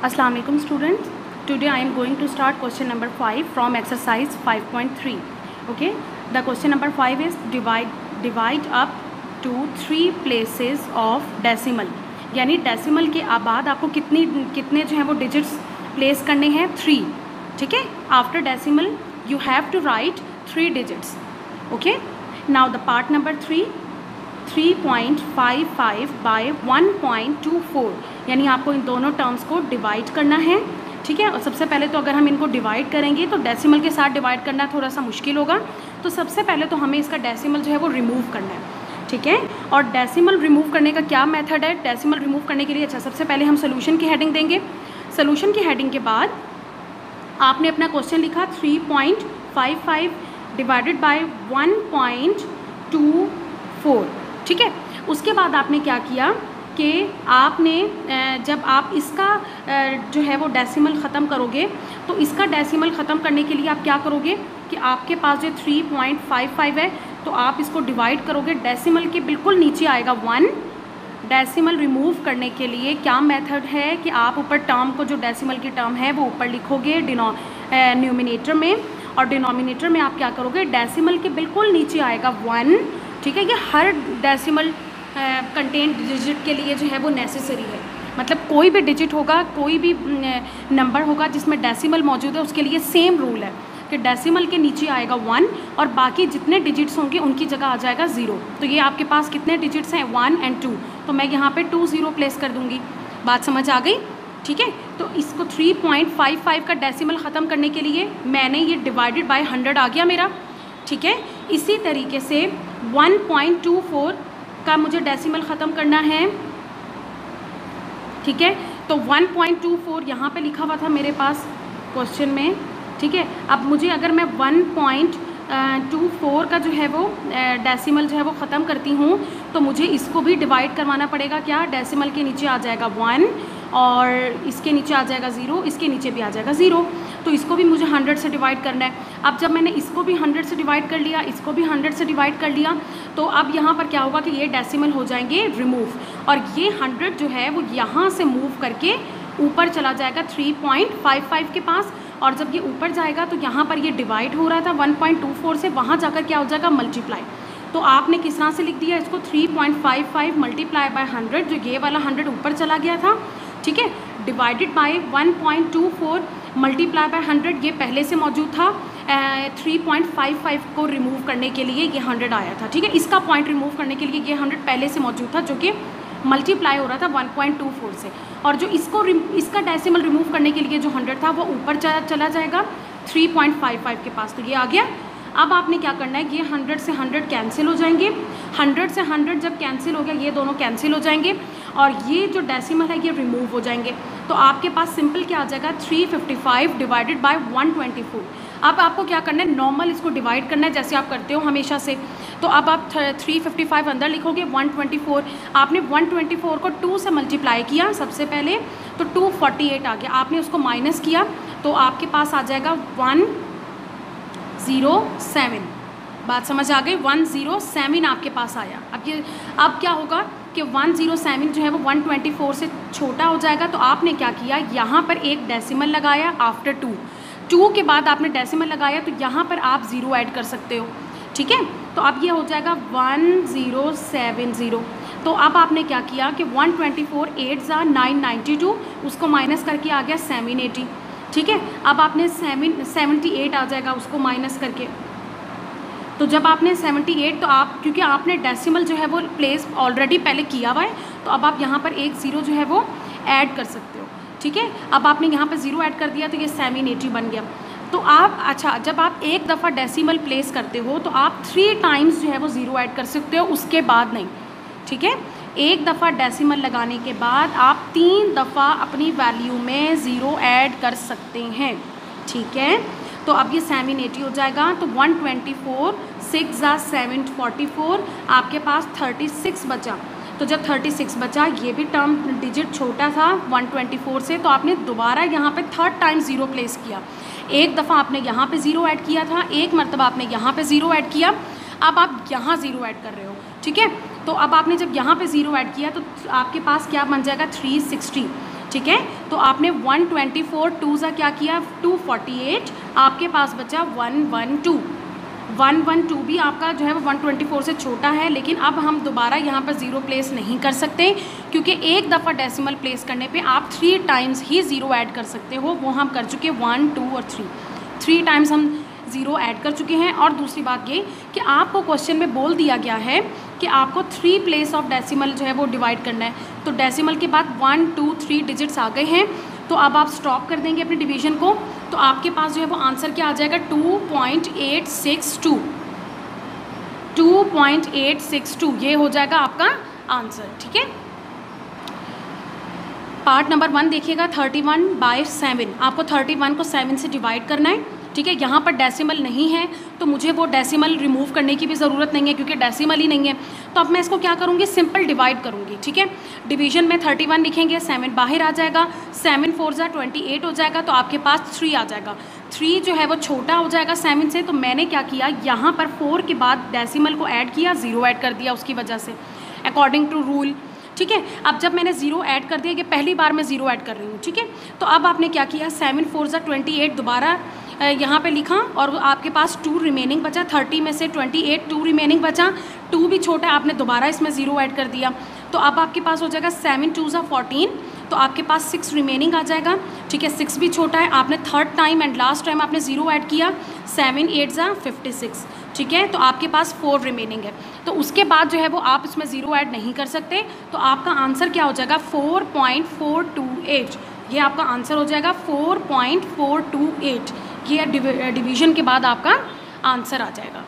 Assalamu alaikum students. Today I am going to start question number 5 from exercise 5.3. Okay. The question number 5 is divide up to 3 places of decimal. यानी decimal के बाद आपको कितने जो है वो digits place करने हैं 3. ठीक है. After decimal you have to write 3 digits. Okay. Now the part number 3, 3.55 by 1.24, यानी आपको इन दोनों टर्म्स को डिवाइड करना है. ठीक है. और सबसे पहले तो अगर हम इनको डिवाइड करेंगे तो डेसिमल के साथ डिवाइड करना थोड़ा सा मुश्किल होगा, तो सबसे पहले तो हमें इसका डेसिमल जो है वो रिमूव करना है. ठीक है. और डेसिमल रिमूव करने का क्या मेथड है? डेसिमल रिमूव करने के लिए अच्छा सबसे पहले हम सोल्यूशन की हेडिंग देंगे. सोल्यूशन की हेडिंग के बाद आपने अपना क्वेश्चन लिखा 3.55 डिवाइडेड बाय 1.24. ठीक है. उसके बाद आपने क्या किया कि आपने जब आप इसका जो है वो डेसिमल ख़त्म करोगे तो इसका डेसिमल ख़त्म करने के लिए आप क्या करोगे कि आपके पास जो 3.55 है तो आप इसको डिवाइड करोगे, डेसिमल के बिल्कुल नीचे आएगा 1. डेसिमल रिमूव करने के लिए क्या मेथड है कि आप ऊपर टर्म को, जो डेसिमल की टर्म है वो ऊपर लिखोगे न्यूमिनेटर में, और डिनोमिनेटर में आप क्या करोगे, डेसिमल के बिल्कुल नीचे आएगा 1. ठीक है. ये हर डेसिमल कंटेंट डिजिट के लिए जो है वो नेसेसरी है. मतलब कोई भी डिजिट होगा, कोई भी नंबर होगा जिसमें डेसिमल मौजूद है, उसके लिए सेम रूल है कि डेसिमल के नीचे आएगा 1 और बाकी जितने डिजिट्स होंगे उनकी जगह आ जाएगा 0. तो ये आपके पास कितने डिजिट्स हैं 1 और 2, तो मैं यहाँ पे 2 0 प्लेस कर दूँगी. बात समझ आ गई? ठीक है. तो इसको 3.55 का डेसिमल ख़त्म करने के लिए मैंने ये डिवाइडेड बाय 100 आ गया मेरा. ठीक है. इसी तरीके से 1.24 का मुझे डेसिमल ख़त्म करना है. ठीक है. तो 1.24 यहाँ पे लिखा हुआ था मेरे पास क्वेश्चन में. ठीक है. अब मुझे अगर मैं 1.24 का जो है वो डेसिमल जो है वो ख़त्म करती हूँ तो मुझे इसको भी डिवाइड करवाना पड़ेगा. क्या? डेसिमल के नीचे आ जाएगा 1 और इसके नीचे आ जाएगा 0, इसके नीचे भी आ जाएगा 0. तो इसको भी मुझे 100 से डिवाइड करना है. अब जब मैंने इसको भी 100 से डिवाइड कर लिया, इसको भी 100 से डिवाइड कर लिया, तो अब यहाँ पर क्या होगा कि ये डेसिमल हो जाएंगे रिमूव, और ये 100 जो है वो यहाँ से मूव करके ऊपर चला जाएगा 3.55 के पास. और जब ये ऊपर जाएगा तो यहाँ पर ये डिवाइड हो रहा था 1.24 से, वहाँ जाकर क्या हो जाएगा, मल्टीप्लाई. तो आपने किस तरह से लिख दिया इसको, 3.55 मल्टीप्लाई बाय 100, जो ये वाला 100 ऊपर चला गया था. ठीक है. डिवाइडेड बाय 1.24 मल्टीप्लाई बाय 100, ये पहले से मौजूद था. 3.55 को रिमूव करने के लिए ये 100 आया था. ठीक है. इसका पॉइंट रिमूव करने के लिए ये 100 पहले से मौजूद था, जो कि मल्टीप्लाई हो रहा था 1.24 से. और जो इसका डेसिमल रिमूव करने के लिए जो 100 था वो ऊपर चला जाएगा 3.55 के पास. तो ये आ गया. अब आपने क्या करना है, ये 100 से 100 कैंसिल हो जाएंगे. 100 से 100 जब कैंसिल हो गया, ये दोनों कैंसिल हो जाएंगे और ये जो डेसिमल है ये रिमूव हो जाएंगे. तो आपके पास सिंपल क्या आ जाएगा, 355 डिवाइडेड बाय 124. अब आपको क्या करना है, नॉर्मल इसको डिवाइड करना है जैसे आप करते हो हमेशा से. तो अब आप 355 अंदर लिखोगे, 124 आपने 124 को 2 से मल्टीप्लाई किया सबसे पहले, तो 248 आ गया. आपने उसको माइनस किया तो आपके पास आ जाएगा 107. बात समझ आ गई? 107 आपके पास आया. अब क्या होगा कि 107 जो है वो 124 से छोटा हो जाएगा. तो आपने क्या किया, यहाँ पर एक डेसिमल लगाया आफ्टर 2 के बाद आपने डेसिमल लगाया, तो यहाँ पर आप 0 ऐड कर सकते हो. ठीक है. तो अब ये हो जाएगा 1070. तो अब आपने क्या किया कि 124 8 ज़ा 992, उसको माइनस करके आ गया 780. ठीक है. अब आपने 78 आ जाएगा उसको माइनस करके. तो जब आपने 78, तो आप क्योंकि आपने डेसिमल जो है वो प्लेस ऑलरेडी पहले किया हुआ है, तो अब आप यहाँ पर एक 0 जो है वो ऐड कर सकते हो. ठीक है. अब आपने यहाँ पर 0 ऐड कर दिया तो ये 780 बन गया. तो आप अच्छा जब आप एक दफ़ा डेसिमल प्लेस करते हो तो आप 3 टाइम्स जो है वो 0 ऐड कर सकते हो, उसके बाद नहीं. ठीक है. एक दफ़ा डेसिमल लगाने के बाद आप 3 दफ़ा अपनी वैल्यू में 0 ऐड कर सकते हैं. ठीक है. तो अब ये 780 हो जाएगा. तो 124 6 ज़ा 744, आपके पास 36 बचा. तो जब 36 बचा, ये भी टर्म डिजिट छोटा था 124 से, तो आपने दोबारा यहाँ पे 3rd टाइम 0 प्लेस किया. एक दफ़ा आपने यहाँ पे 0 ऐड किया था, एक मरतबा आपने यहाँ पे 0 ऐड किया. अब आप यहाँ 0 ऐड कर रहे हो. ठीक है. तो अब आपने जब यहाँ पे 0 ऐड किया तो आपके पास क्या बन जाएगा, 360. ठीक है। तो आपने 124 टू ज़ा क्या किया 248, आपके पास बचा 112। 112 भी आपका जो है वो 124 से छोटा है, लेकिन अब हम दोबारा यहाँ पर ज़ीरो प्लेस नहीं कर सकते, क्योंकि एक दफ़ा डेसिमल प्लेस करने पे आप 3 टाइम्स ही ज़ीरो ऐड कर सकते हो। वो हम कर चुके 1, 2 और 3 टाइम्स हम ज़ीरो ऐड कर चुके हैं। और दूसरी बात ये कि आपको क्वेश्चन में बोल दिया गया है कि आपको 3 प्लेस ऑफ डेसिमल जो है वो डिवाइड करना है। तो डेसिमल के बाद 1, 2, 3 डिजिट्स आ गए हैं, तो अब आप स्टॉप कर देंगे अपने डिवीज़न को। तो आपके पास जो है वो आंसर क्या आ जाएगा 2.862। 2.862 ये हो जाएगा आपका आंसर, ठीक है। पार्ट नंबर 1 देखिएगा 31/7। आपको 31 को 7 से डिवाइड करना है, ठीक है। यहाँ पर डेसिमल नहीं है तो मुझे वो डेसिमल रिमूव करने की भी ज़रूरत नहीं है, क्योंकि डेसिमल ही नहीं है। तो अब मैं इसको क्या करूँगी, सिंपल डिवाइड करूँगी, ठीक है। डिवीजन में 31 लिखेंगे, 7 बाहर आ जाएगा, 7 4 ज़ा 28 हो जाएगा, तो आपके पास 3 आ जाएगा। 3 जो है वो छोटा हो जाएगा 7 से, तो मैंने क्या किया यहाँ पर 4 के बाद डेसिमल को ऐड किया, 0 ऐड कर दिया उसकी वजह से, अकॉर्डिंग टू रूल, ठीक है। अब जब मैंने 0 ऐड कर दिया कि पहली बार मैं 0 ऐड कर रही हूँ, ठीक है। तो अब आपने क्या किया 7 4 ज़ा 28 दोबारा यहाँ पे लिखा, और आपके पास 2 रिमेनिंग बचा। 30 में से 28 2 रिमेनिंग बचा, 2 भी छोटा है, आपने दोबारा इसमें 0 ऐड कर दिया। तो अब आपके पास हो जाएगा 7 2 ज़ा 14, तो आपके पास 6 रिमेनिंग आ जाएगा, ठीक है। 6 भी छोटा है, आपने third time and last time आपने 0 ऐड किया, 7 8 ज़ा 56, ठीक है। तो आपके पास 4 रिमेनिंग है, तो उसके बाद जो है वो आप इसमें 0 ऐड नहीं कर सकते। तो आपका आंसर क्या हो जाएगा 4.428, ये आपका आंसर हो जाएगा 4.428। ये डिवीज़न के बाद आपका आंसर आ जाएगा।